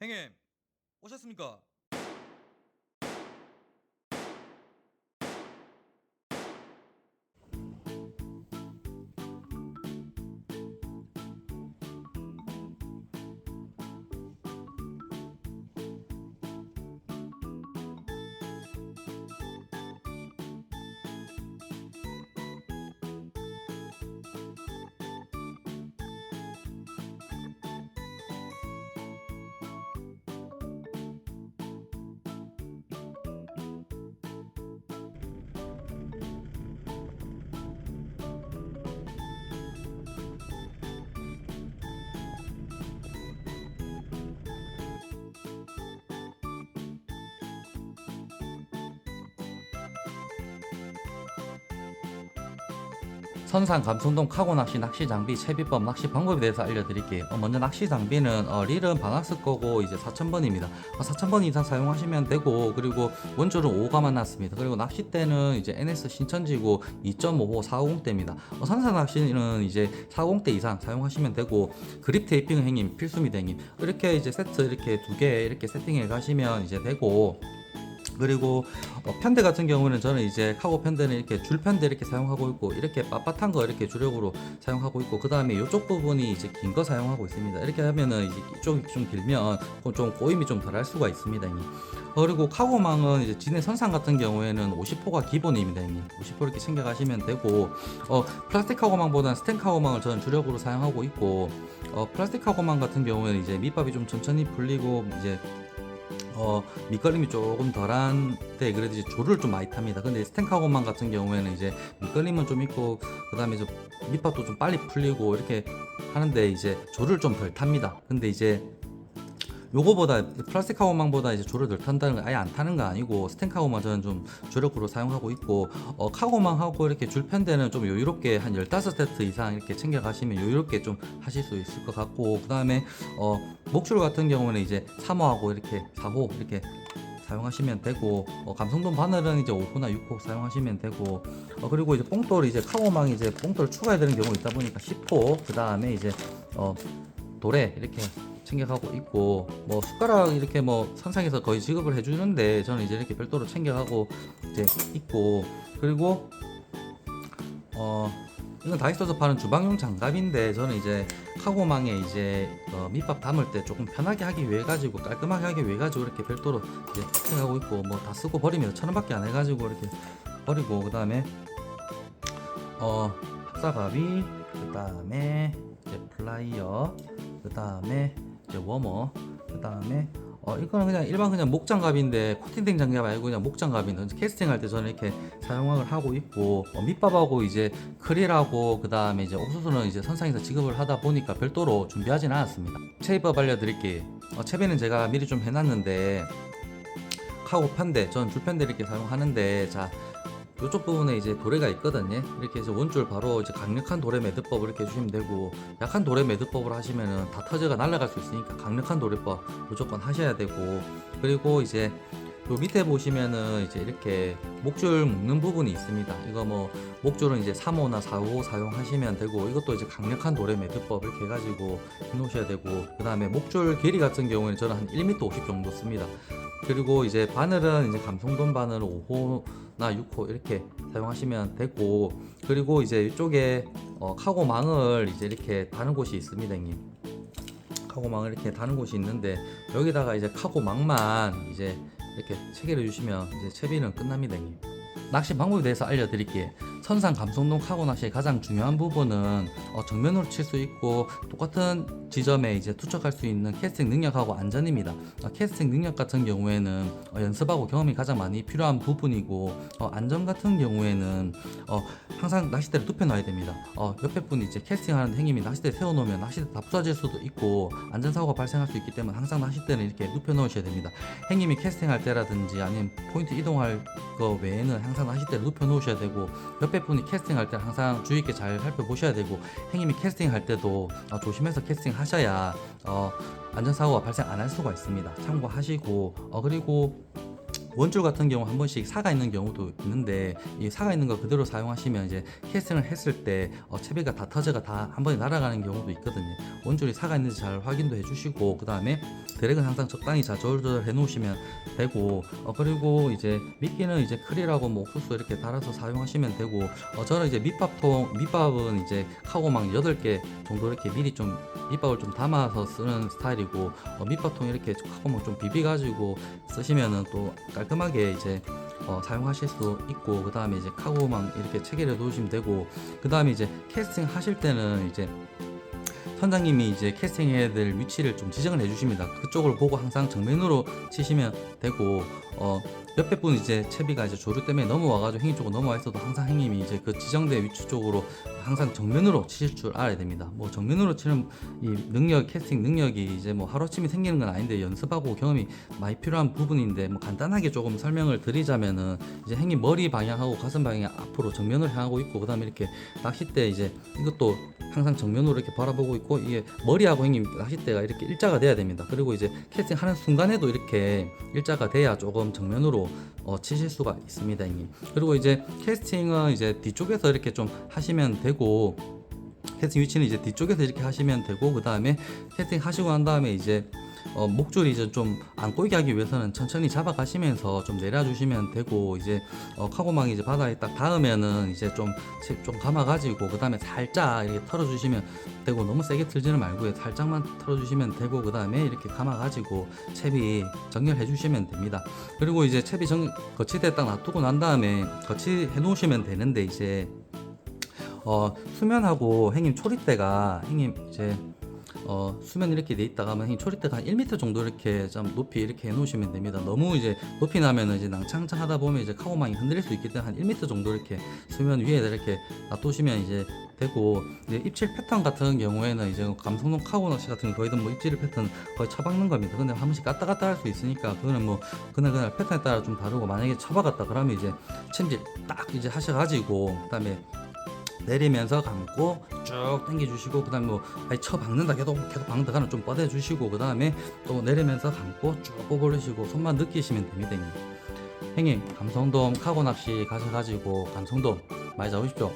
형님 오셨습니까? 선산 감성돔 카고 낚시 낚시 장비 채비법 낚시 방법에 대해서 알려드릴게요. 먼저 낚시 장비는 릴은 바낙스 거고 이제 4000번입니다. 4000번 이상 사용하시면 되고, 그리고 원줄은 5가만 놨습니다. 그리고 낚싯대는 이제 NS 신천지고 2.55 450대입니다. 선산 낚시는 이제 450대 이상 사용하시면 되고, 그립 테이핑은 형님 필수입니다. 형님 이렇게 이제 세트 이렇게 두 개 이렇게 세팅해 가시면 이제 되고, 그리고 편대 같은 경우는 저는 이제 카고 편대는 이렇게 줄 편대 이렇게 사용하고 있고, 이렇게 빳빳한 거 이렇게 주력으로 사용하고 있고, 그 다음에 이쪽 부분이 이제 긴 거 사용하고 있습니다. 이렇게 하면은 이제 이쪽이 좀 길면 좀 꼬임이 좀 덜 할 수가 있습니다, 형님. 그리고 카고망은 이제 진해 선상 같은 경우에는 50호가 기본입니다, 형님. 50호 이렇게 챙겨 가시면 되고, 플라스틱 카고망보다는 스텐 카고망을 저는 주력으로 사용하고 있고, 플라스틱 카고망 같은 경우에는 이제 밑밥이 좀 천천히 풀리고 이제 밑걸림이 조금 덜한데 그래도 이제 조를 좀 많이 탑니다. 근데 스텐카고만 같은 경우에는 이제 밑걸림은 좀 있고, 그 다음에 좀 밑밥도 좀 빨리 풀리고 이렇게 하는데 이제 조를 좀 덜 탑니다. 근데 이제 요거보다 플라스틱 카고망보다 이제 조를 덜 탄다는 건 아예 안 타는 거 아니고, 스텐 카고망 저는 좀 주력으로 사용하고 있고, 카고망하고 이렇게 줄편대는 좀 여유롭게 한 15세트 이상 이렇게 챙겨 가시면 여유롭게 좀 하실 수 있을 것 같고, 그 다음에 목줄 같은 경우는 이제 3호하고 이렇게 4호 이렇게 사용하시면 되고, 감성돔 바늘은 이제 5호나 6호 사용하시면 되고, 그리고 이제 뽕돌 이제 카고망 이제 뽕돌 추가해야 되는 경우 있다 보니까 10호, 그 다음에 이제 도래 이렇게 챙겨가고 있고, 뭐 숟가락 이렇게 뭐 선상에서 거의 지급을 해주는데 저는 이제 이렇게 별도로 챙겨가고 이제 있고, 그리고 이건 다이소에서 파는 주방용 장갑인데 저는 이제 카고망에 이제 밑밥 담을 때 조금 편하게 하기 위해 가지고, 깔끔하게 하기 위해 가지고 이렇게 별도로 이제 챙겨가고 있고, 뭐 다 쓰고 버리면 1000원밖에 안 해가지고 이렇게 버리고, 그 다음에 합사가위, 그 다음에 이제 플라이어, 그 다음에 이제 워머, 그 다음에 이거는 그냥 일반 그냥 목장갑인데 코팅된 장갑 아니고 그냥 목장갑인데, 캐스팅 할 때 저는 이렇게 사용을 하고 있고, 밑밥하고 이제 크릴하고 그 다음에 이제 옥수수는 이제 선상에서 지급을 하다 보니까 별도로 준비하진 않았습니다. 채비법 알려드릴게요. 채비는 제가 미리 좀 해놨는데, 카고 편대, 저는 줄편대 이렇게 사용하는데, 자 이쪽 부분에 이제 도래가 있거든요. 이렇게 해서 원줄 바로 이제 강력한 도래 매듭법을 이렇게 해주시면 되고, 약한 도래 매듭법을 하시면은 다 터져가 날아갈 수 있으니까 강력한 도래법 무조건 하셔야 되고, 그리고 이제 요 밑에 보시면은 이제 이렇게 목줄 묶는 부분이 있습니다. 이거 뭐 목줄은 이제 3호나 4호 사용하시면 되고, 이것도 이제 강력한 도래 매듭법 이렇게 해가지고 해 놓으셔야 되고, 그 다음에 목줄 길이 같은 경우에는 저는 한 1m 50 정도 씁니다. 그리고 이제 바늘은 이제 감성돔 바늘 5호나 6호 이렇게 사용하시면 되고, 그리고 이제 이쪽에 카고망을 이제 이렇게 다는 곳이 있습니다, 형님. 카고망을 이렇게 다는 곳이 있는데, 여기다가 이제 카고망만 이제 이렇게 체결해 주시면 이제 채비는 끝납니다, 형님. 낚시 방법에 대해서 알려드릴게요. 선상 감성돔 카고 낚시의 가장 중요한 부분은 정면으로 칠 수 있고 똑같은 지점에 이제 투척할 수 있는 캐스팅 능력하고 안전입니다. 캐스팅 능력 같은 경우에는 연습하고 경험이 가장 많이 필요한 부분이고, 안전 같은 경우에는 항상 낚싯대를 눕혀놔야 됩니다. 옆에 분이 이제 캐스팅하는 행님이 낚싯대 세워놓으면 낚싯대 다 부서질 수도 있고 안전사고가 발생할 수 있기 때문에 항상 낚싯대는 이렇게 눕혀놓으셔야 됩니다. 행님이 캐스팅할 때라든지 아니면 포인트 이동할 거 외에는 항상 낚싯대를 눕혀놓으셔야 되고, 옆에 분이 캐스팅할 때 항상 주의 있게 잘 살펴보셔야 되고, 행님이 캐스팅할 때도 조심해서 캐스팅 하셔야 안전사고가 발생 안 할 수가 있습니다. 참고하시고, 그리고 원줄 같은 경우 한 번씩 사가 있는 경우도 있는데 이 사가 있는 거 그대로 사용하시면 이제 캐스팅을 했을 때 채비가 다 터져가 다 한 번에 날아가는 경우도 있거든요. 원줄이 사가 있는지 잘 확인도 해주시고 그 다음에 드랙은 항상 적당히 잘 조절해 놓으시면 되고 그리고 이제 미끼는 이제 크릴하고 뭐 옥수수 이렇게 달아서 사용하시면 되고 저는 이제 밑밥은 이제 카고막 8개 정도 이렇게 미리 좀 밑밥을 좀 담아서 쓰는 스타일이고 밑밥통 이렇게 카고막 좀 비벼가지고 쓰시면은 또 깔끔하게 이제 사용하실 수 있고 그 다음에 이제 카고망 이렇게 체결해 놓으시면 되고 그 다음에 이제 캐스팅 하실 때는 이제 선장님이 이제 캐스팅해야 될 위치를 좀 지정을 해주십니다. 그쪽을 보고 항상 정면으로 치시면 되고 옆에 분 이제 채비가 이제 조류 때문에 넘어와가지고 행님 쪽으로 넘어와 있어도 항상 행님이 이제 그 지정된 위치 쪽으로 항상 정면으로 치실 줄 알아야 됩니다. 뭐 정면으로 치는 이 캐스팅 능력이 이제 뭐 하루아침에 생기는 건 아닌데 연습하고 경험이 많이 필요한 부분인데 뭐 간단하게 조금 설명을 드리자면은 이제 행님 머리 방향하고 가슴 방향 앞으로 정면으로 향하고 있고 그 다음에 이렇게 낚싯대 이제 이것도 항상 정면으로 이렇게 바라보고 있고 이게 머리하고 행님 낚싯대가 이렇게 일자가 돼야 됩니다. 그리고 이제 캐스팅 하는 순간에도 이렇게 일자가 돼야 조금 정면으로 치실 수가 있습니다, 형님. 그리고 이제 캐스팅은 이제 뒤쪽에서 이렇게 좀 하시면 되고 캐스팅 위치는 이제 뒤쪽에서 이렇게 하시면 되고 그 다음에 캐스팅 하시고 난 다음에 이제 목줄이 이제 좀 안 꼬이게 하기 위해서는 천천히 잡아가시면서 좀 내려주시면 되고 이제 카고망이 이제 바닥에 딱 닿으면은 이제 좀 감아가지고 그 다음에 살짝 이렇게 털어주시면 되고 너무 세게 틀지는 말고요 살짝만 털어주시면 되고 그 다음에 이렇게 감아가지고 채비 정렬해 주시면 됩니다. 그리고 이제 채비 거치대 딱 놔두고 난 다음에 거치해 놓으시면 되는데 이제 수면하고 행님 초리대가 행님 이제 수면 이렇게 돼 있다가 하면 초리대가 한 1m 정도 이렇게 좀 높이 이렇게 해 놓으시면 됩니다. 너무 이제 높이 나면은 이제 낭창창 하다 보면 이제 카고망이 흔들릴 수 있기 때문에 한 1m 정도 이렇게 수면 위에다 이렇게 놔두시면 이제 되고 이제 입질 패턴 같은 경우에는 이제 감성돔 카고 낚시 같은 거 거의든 뭐 입질 패턴 거의 쳐박는 겁니다. 근데 한 번씩 갔다 갔다 할 수 있으니까 그거는 뭐 그날 패턴에 따라 좀 다르고 만약에 쳐박았다 그러면 이제 챔질 딱 이제 하셔가지고 그다음에 내리면서 감고 쭉 당겨주시고 그 다음에 뭐 쳐 박는다 계속 박는다 가는 좀 뻗어주시고 그 다음에 또 내리면서 감고 쭉 뽑아주시고 손만 느끼시면 됩니다. 형님 감성돔 카고 낚시 가셔가지고 감성돔 많이 잡으십시오.